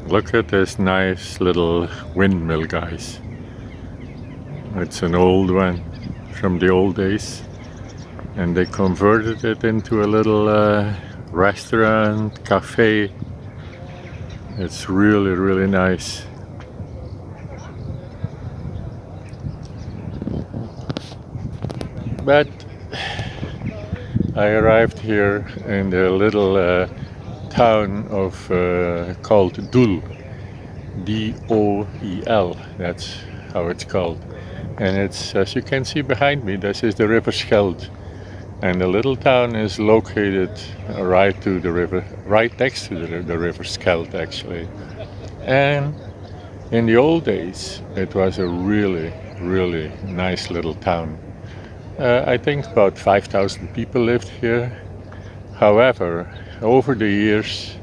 Look at this nice little windmill, guys. It's an old one from the old days, and they converted it into a little restaurant, cafe. It's really, really nice. But I arrived here in the little town of called DOEL, D-O-E-L, that's how it's called. And it's, as you can see behind me, this is the River Scheldt. And the little town is located right to the river, right next to the River Scheldt actually. And in the old days, it was a really, really nice little town. I think about 5,000 people lived here. However, over the years,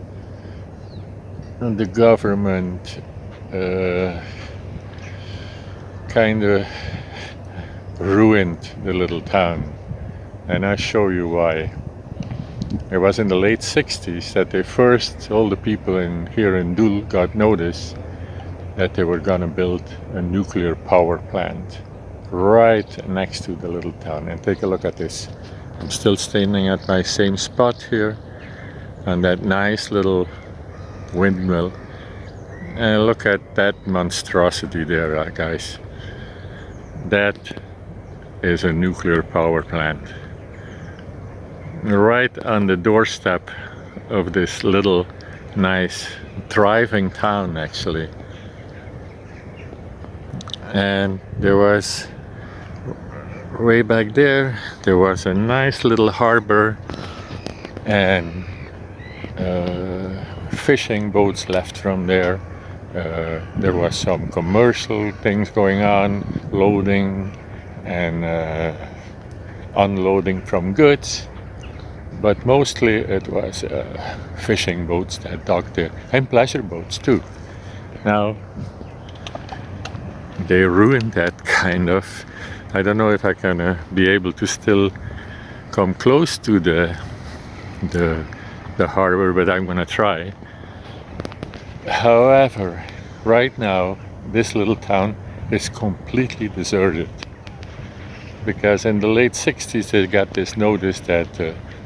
the government kind of ruined the little town, and I'll show you why. It was in the late 60s that they first, all the people here in DOEL got notice that they were gonna build a nuclear power plant right next to the little town. And take a look at this. I'm still standing at my same spot here on that nice little windmill, and look at that monstrosity there, guys. That is a nuclear power plant right on the doorstep of this little nice thriving town actually. And there was, way back there was a nice little harbor, and fishing boats left from there. There was some commercial things going on, loading and unloading from goods, but mostly it was fishing boats that docked there, and pleasure boats too. Now they ruined that kind of. I don't know if I can be able to still come close to the harbor, but I'm gonna try. However, right now this little town is completely deserted, because in the late 60s they got this notice that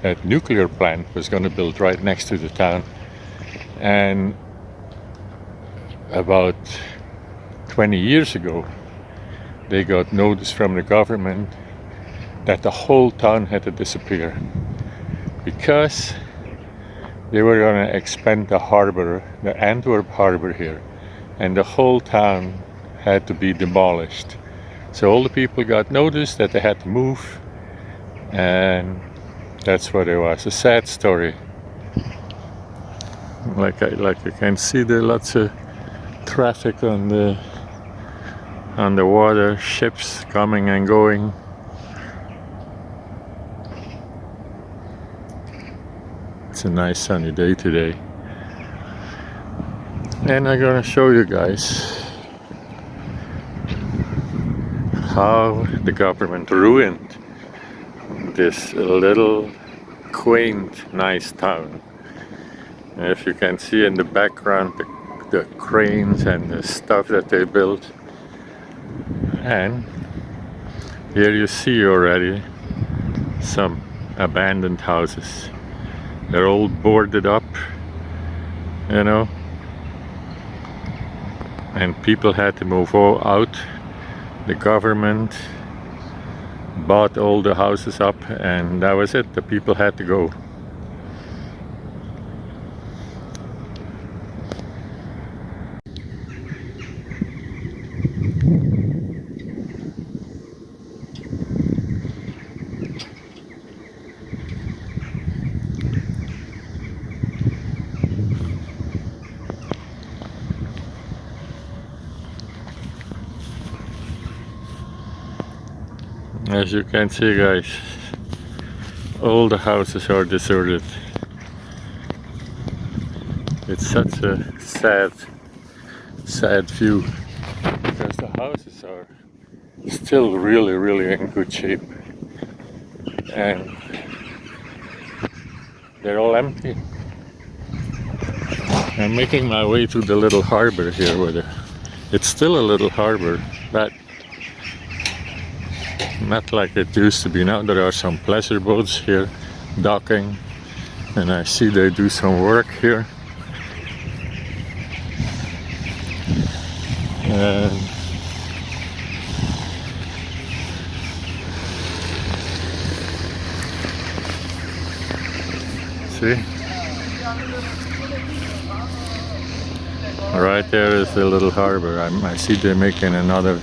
that nuclear plant was going to build right next to the town, and about 20 years ago they got notice from the government that the whole town had to disappear, because they were going to expand the harbor, the Antwerp harbor here, and the whole town had to be demolished. So all the people got notice that they had to move, and that's what it was. A sad story. Like you can see, there are lots of traffic on the water, ships coming and going. It's a nice sunny day today, and I'm gonna show you guys how the government ruined this little quaint nice town. If you can see in the background the cranes and the stuff that they built, and here you see already some abandoned houses. They're all boarded up, you know, and people had to move all out. The government bought all the houses up, and that was it. The people had to go. As you can see, guys, all the houses are deserted. It's such a sad view, because the houses are still really in good shape, and they're all empty. I'm making my way to the little harbor here with it's still a little harbor, but not like it used to be. Now there are some pleasure boats here docking, and I see they do some work here. And see, right there is the little harbor. I see they're making another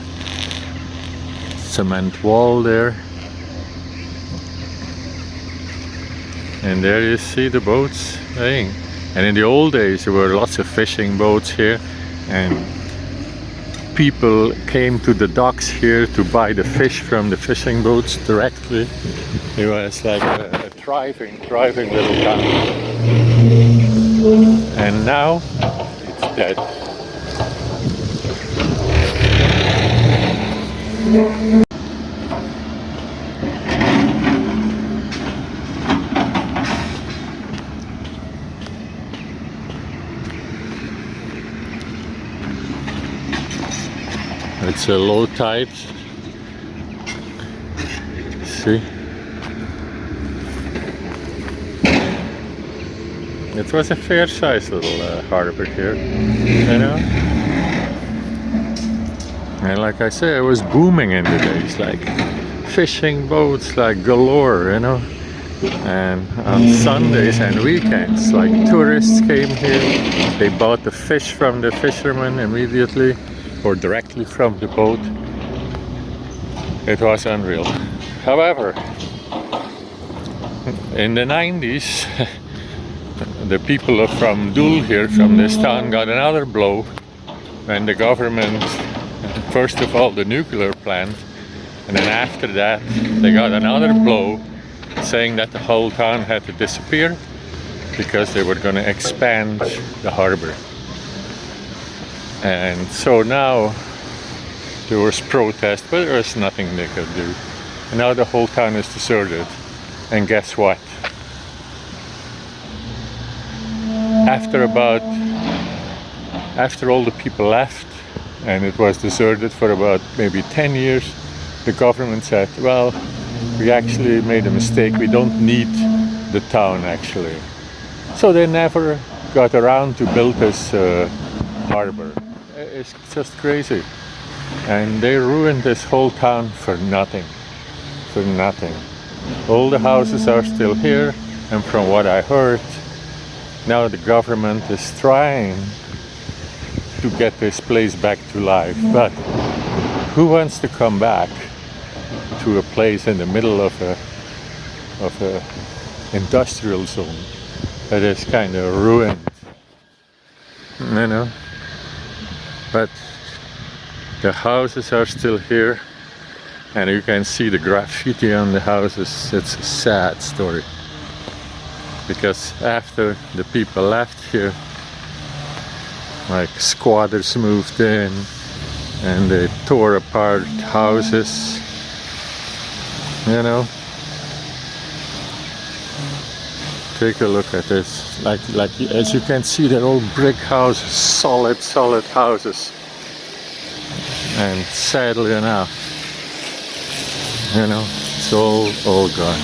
cement wall there, and there you see the boats laying. And in the old days there were lots of fishing boats here, and people came to the docks here to buy the fish from the fishing boats directly. It was like a thriving little town. And now it's dead. It's a low tide. See? It was a fair-sized little harbor here, you know? And like I say, it was booming in the days, like fishing boats like galore, you know? And on Sundays and weekends, like tourists came here, they bought the fish from the fishermen immediately, or directly from the boat. It was unreal. However, in the 90s, the people from DOEL here, from this town, got another blow when the government, first of all the nuclear plant, and then after that they got another blow saying that the whole town had to disappear because they were going to expand the harbor. And so now there was protest, but there was nothing they could do. And now the whole town is deserted. And guess what? After all the people left and it was deserted for about maybe 10 years, the government said, well, we actually made a mistake, we don't need the town actually. So they never got around to build this harbor. It's just crazy. And they ruined this whole town for nothing. For nothing. All the houses are still here, and from what I heard, now the government is trying to get this place back to life. But who wants to come back to a place in the middle of a industrial zone that is kind of ruined, you know? But the houses are still here, and you can see the graffiti on the houses. It's a sad story, because after the people left here, like squatters moved in and they tore apart houses, you know. Take a look at this. Like as you can see, they're all brick houses, solid houses. And sadly enough, you know, it's all gone.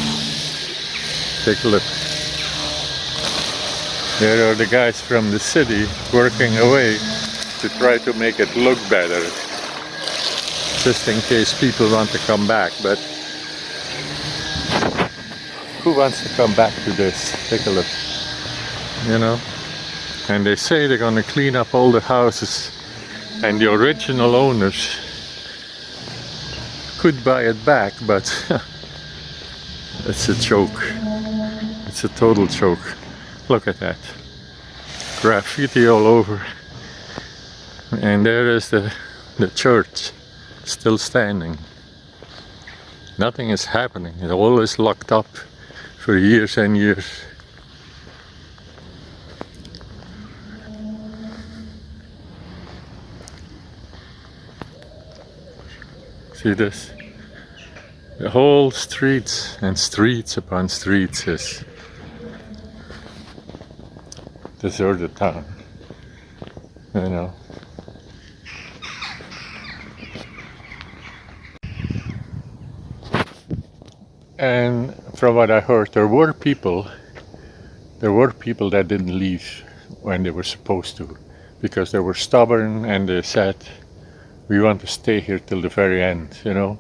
Take a look. There are the guys from the city working away to try to make it look better, just in case people want to come back. But who wants to come back to this? Take a look, you know. And they say they're going to clean up all the houses, and the original owners could buy it back, but it's a joke. It's a total joke. Look at that. Graffiti all over. And there is the church, still standing. Nothing is happening. It all is locked up for years and years. See this? The whole streets and streets upon streets is deserted town. you know. And from what I heard, there were people that didn't leave when they were supposed to, because they were stubborn and they said, we want to stay here till the very end, you know.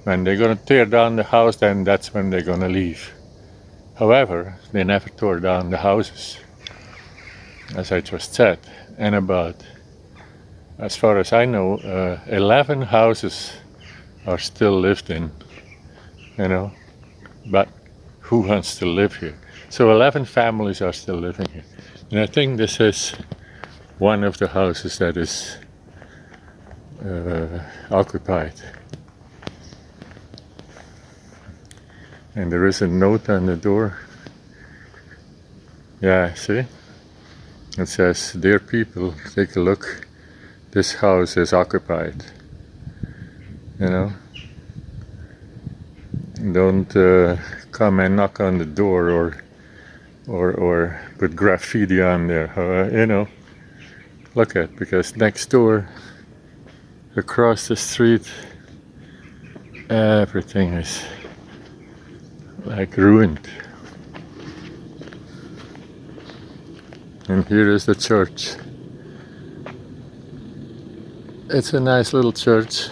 When they're gonna tear down the house, then that's when they're gonna leave. However, they never tore down the houses, as I just said. And about, as far as I know, 11 houses are still lived in, you know. But who wants to live here? So 11 families are still living here. And I think this is one of the houses that is occupied. And there is a note on the door. Yeah, see? It says, dear people, take a look. This house is occupied. You know? Don't come and knock on the door or put graffiti on there. You know? Look at, because next door, across the street, everything is like ruined. And here is the church. It's a nice little church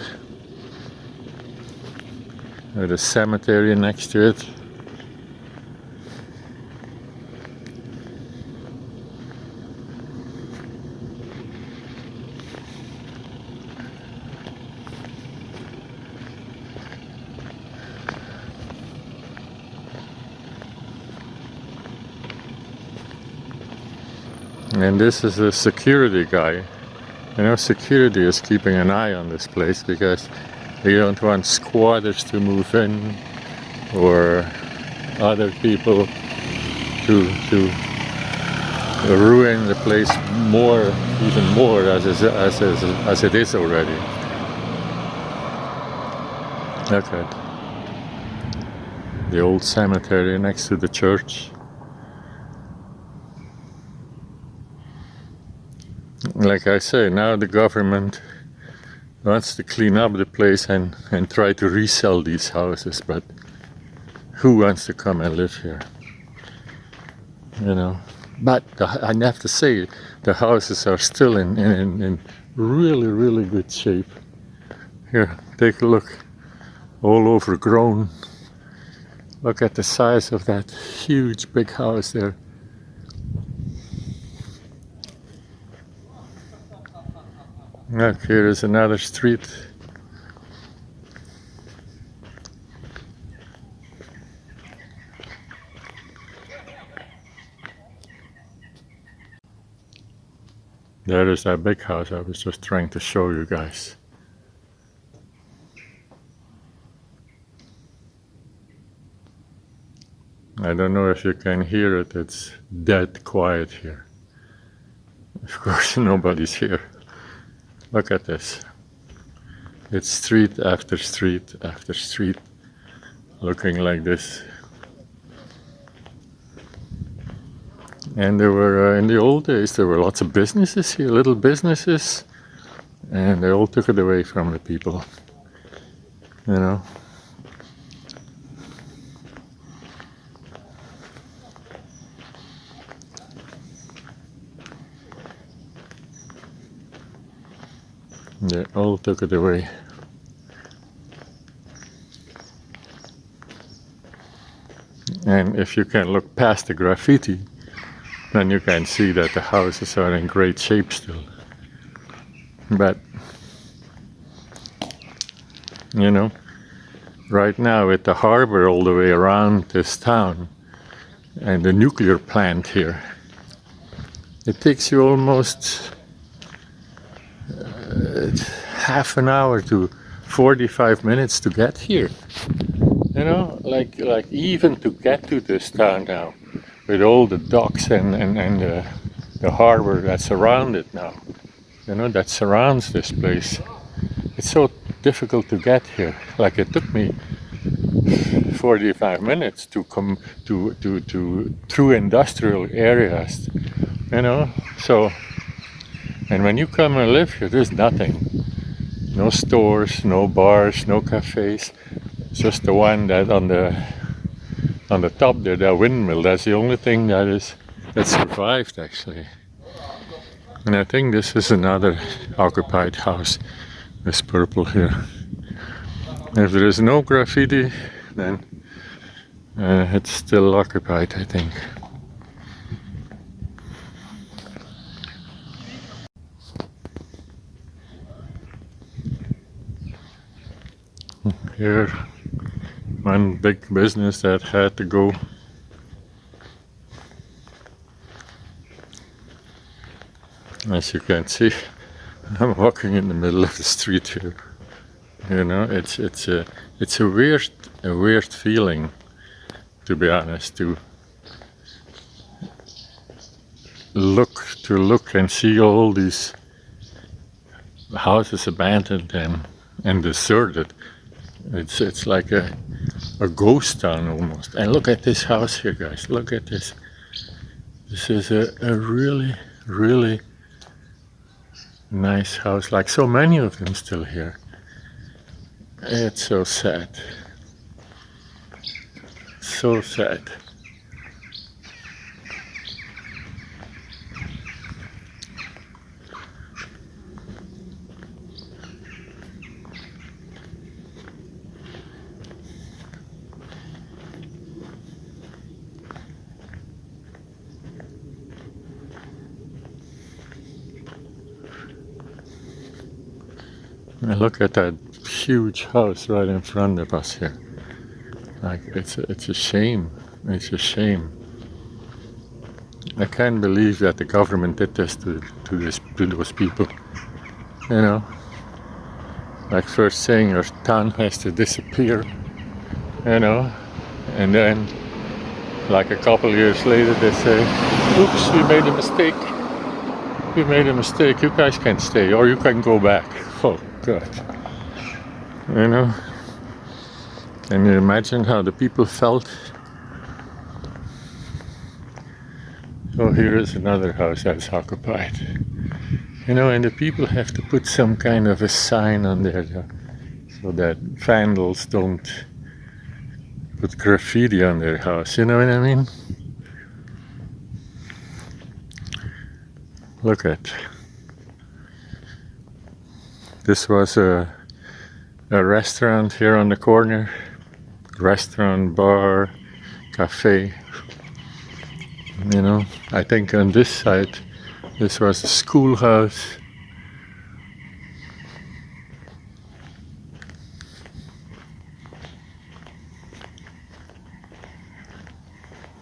with a cemetery next to it. And this is a security guy. You know, security is keeping an eye on this place because they don't want squatters to move in or other people to ruin the place more, even more as it is already. Look at the old cemetery next to the church. Like I say, now the government wants to clean up the place and try to resell these houses, but who wants to come and live here? You know. But I have to say, the houses are still in really, really good shape. Here, take a look. All overgrown. Look at the size of that huge big house there. Look, here is another street. There is that big house I was just trying to show you guys. I don't know if you can hear it, it's dead quiet here. Of course nobody's here. Look at this. It's street after street after street looking like this. And there were, in the old days, there were lots of businesses here, little businesses, and they all took it away from the people, you know. They all took it away. And if you can look past the graffiti, then you can see that the houses are in great shape still. But, you know, right now with the harbor all the way around this town and the nuclear plant here, it takes you almost half an hour to 45 minutes to get here. You know, like even to get to this town now, with all the docks and the harbor that's around it now, you know, that surrounds this place. It's so difficult to get here. Like it took me 45 minutes to come to through industrial areas, you know. So And when you come and live here, there's nothing. No stores, no bars, no cafes. It's just the one that on the top there, that windmill. That's the only thing that survived actually. And I think this is another occupied house. This purple here. If there is no graffiti, then it's still occupied, I think. Here, one big business that had to go. As you can see, I'm walking in the middle of the street here. You know, it's a weird feeling, to be honest, to look and see all these houses abandoned and deserted. It's like a ghost town almost. And look at this house here, guys. Look at this. This is a really nice house, like so many of them still here. It's so sad. So sad. And look at that huge house right in front of us here. Like it's a shame. It's a shame. I can't believe that the government did this to those people. You know, like first saying your town has to disappear. You know, and then like a couple years later they say, "Oops, we made a mistake. We made a mistake. You guys can stay, or you can go back." Oh God. You know, can you imagine how the people felt? Oh, here is another house that's occupied. You know, and the people have to put some kind of a sign on there so that vandals don't put graffiti on their house. You know what I mean? Look at. This was a restaurant here on the corner. Restaurant, bar, cafe. You know, I think on this side, this was a schoolhouse.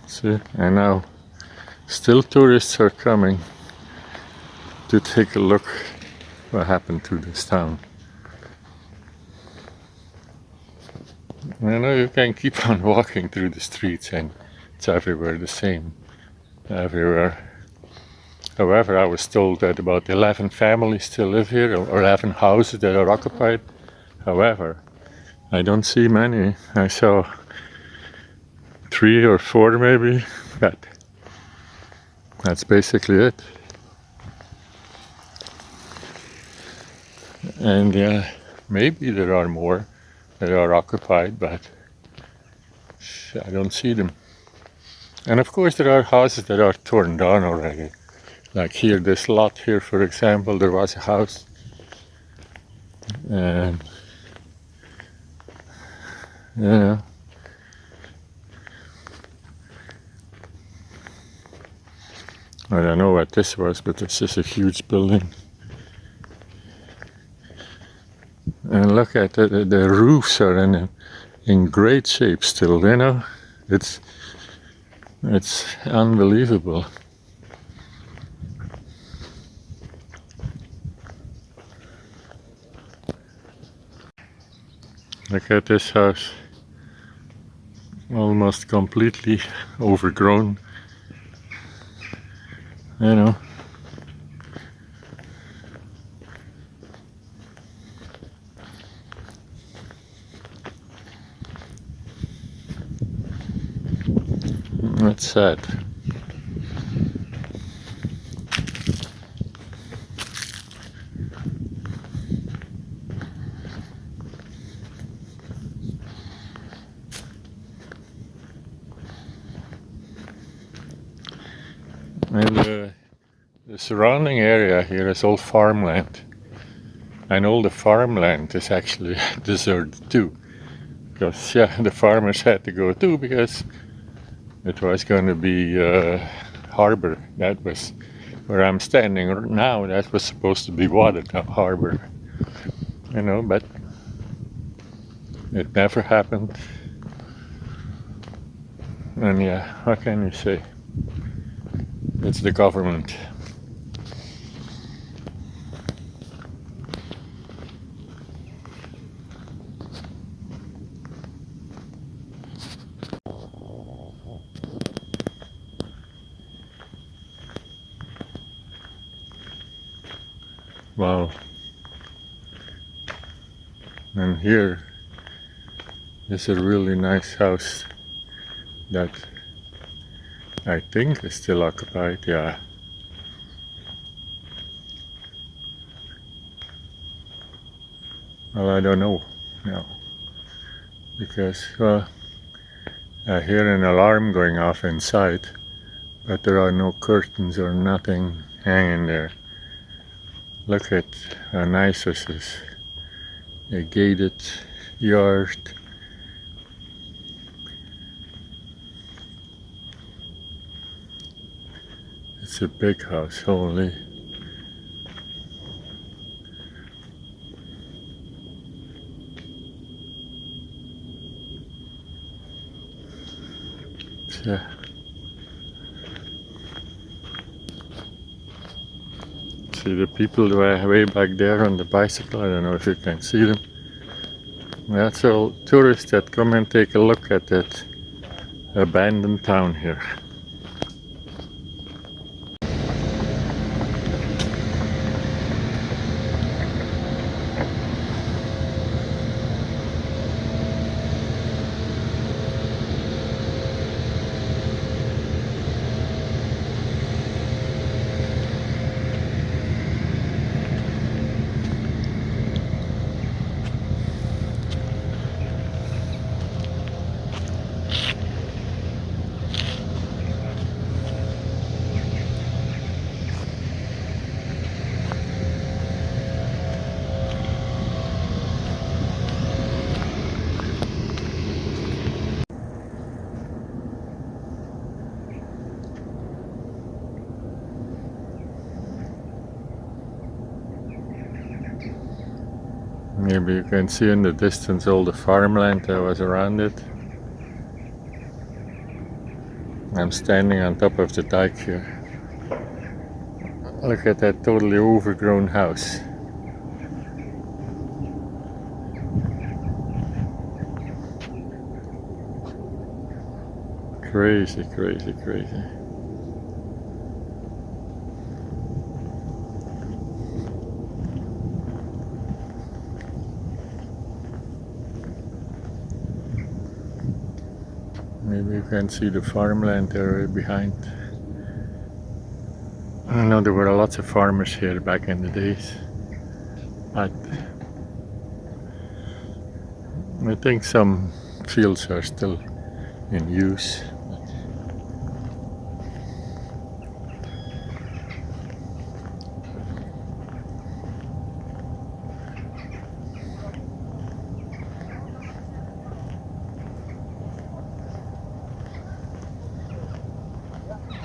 See, and now still tourists are coming to take a look what happened to this town. You know, you can keep on walking through the streets and it's everywhere the same. Everywhere. However, I was told that about 11 families still live here, or 11 houses that are occupied. However, I don't see many. I saw 3 or 4 maybe, but that's basically it. And maybe there are more that are occupied, but I don't see them. And of course there are houses that are torn down already. Like here, this lot here, for example, there was a house. And yeah. I don't know what this was, but this is a huge building. And look at the roofs are in great shape still, you know. It's unbelievable. Look at this house, almost completely overgrown, you know. That's sad. And the surrounding area here is all farmland. And all the farmland is actually deserted too. Because yeah, the farmers had to go too, because it was going to be harbor. That was where I'm standing now. That was supposed to be water harbor, you know, but it never happened. And yeah, what can you say? It's the government. Wow. And here is a really nice house that I think is still occupied, yeah. Well, I don't know now, because I hear an alarm going off inside, but there are no curtains or nothing hanging there. Look at how nice this is. A gated yard. It's a big house, holy. Yeah. See the people way back there on the bicycle. I don't know if you can see them. That's all tourists that come and take a look at that abandoned town here. Maybe you can see in the distance all the farmland that was around it. I'm standing on top of the dike here. Look at that totally overgrown house. Crazy, crazy, crazy. Maybe you can see the farmland area behind. I know there were lots of farmers here back in the days, but I think some fields are still in use.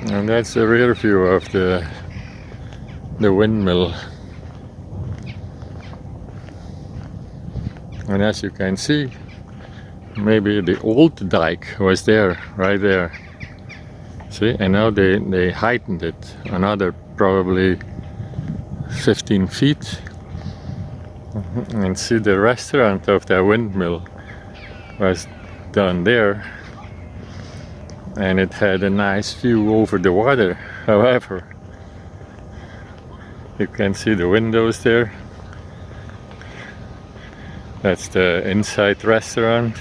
And that's the rear view of the windmill. And as you can see, maybe the old dike was there, right there. See, and now they heightened it another probably 15 feet. And see, the restaurant of that windmill was down there. And it had a nice view over the water. However, you can see the windows there. That's the inside restaurant.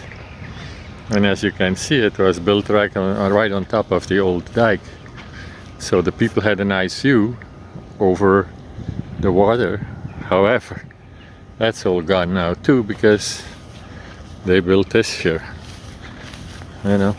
And as you can see, it was built right on top of the old dike. So the people had a nice view over the water. However, that's all gone now too, because they built this here. You know.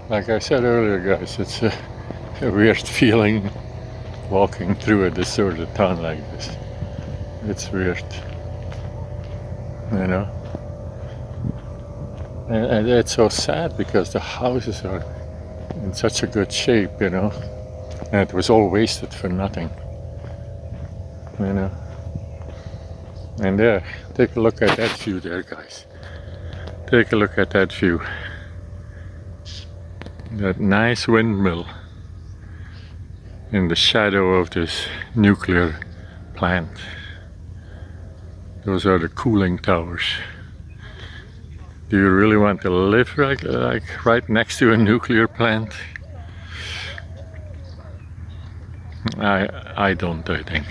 Like I said earlier, guys, it's a weird feeling walking through a deserted town like this. It's weird, you know. And it's so sad because the houses are in such a good shape, you know, and it was all wasted for nothing, you know. And there, take a look at that view there, guys. Take a look at that view. That nice windmill in the shadow of this nuclear plant. Those are the cooling towers. Do you really want to live right next to a nuclear plant? I don't, I think.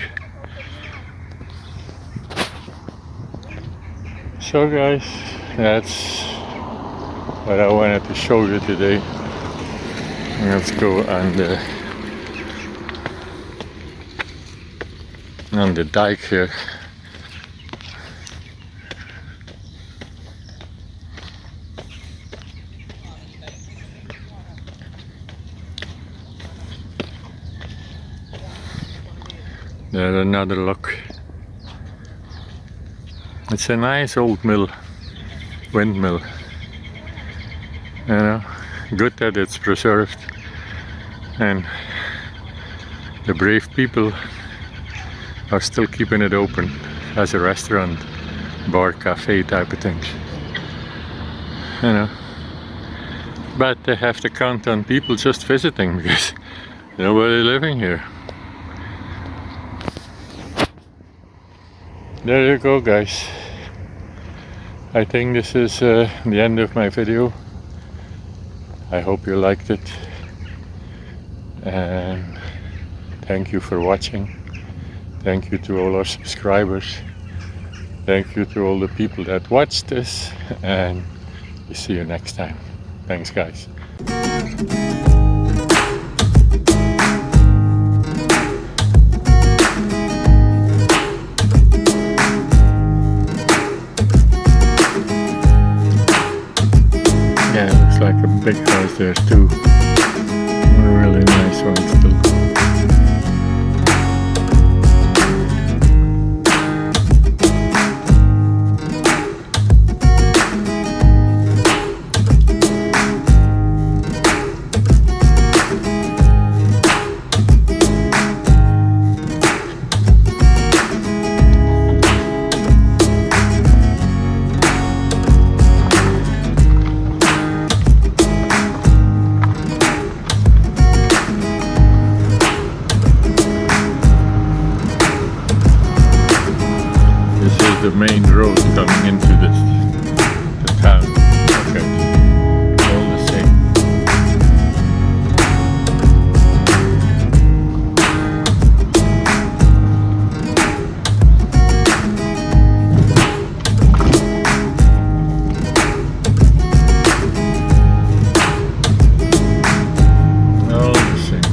So guys, that's what I wanted to show you today. Let's go on the dike here. There's another look. It's a nice old mill, windmill. You know, good that it's preserved, and the brave people are still keeping it open as a restaurant, bar, cafe type of things. You know, but they have to count on people just visiting because nobody living here. There you go, guys. I think this is the end of my video. I hope you liked it, and thank you for watching. Thank you to all our subscribers. Thank you to all the people that watched this, and we'll see you next time. Thanks, guys. Yeah, it looks like a big house there too. A really nice one still. The main road coming into the town. Okay, all the same. All the same.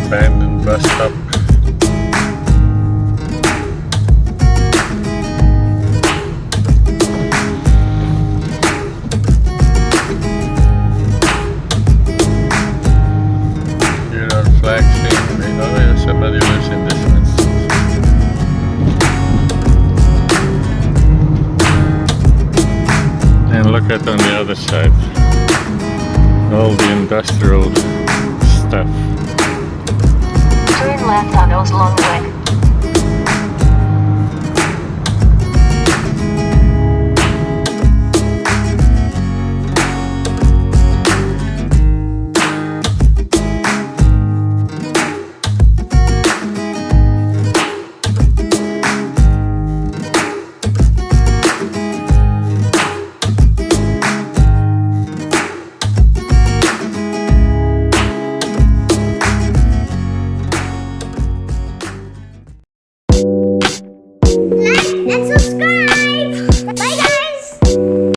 Abandoned bus stop. Here are flags saying, oh yeah, somebody lives in this one. And look at on the other side, all the industrial stuff. Turn left on Oslong Way.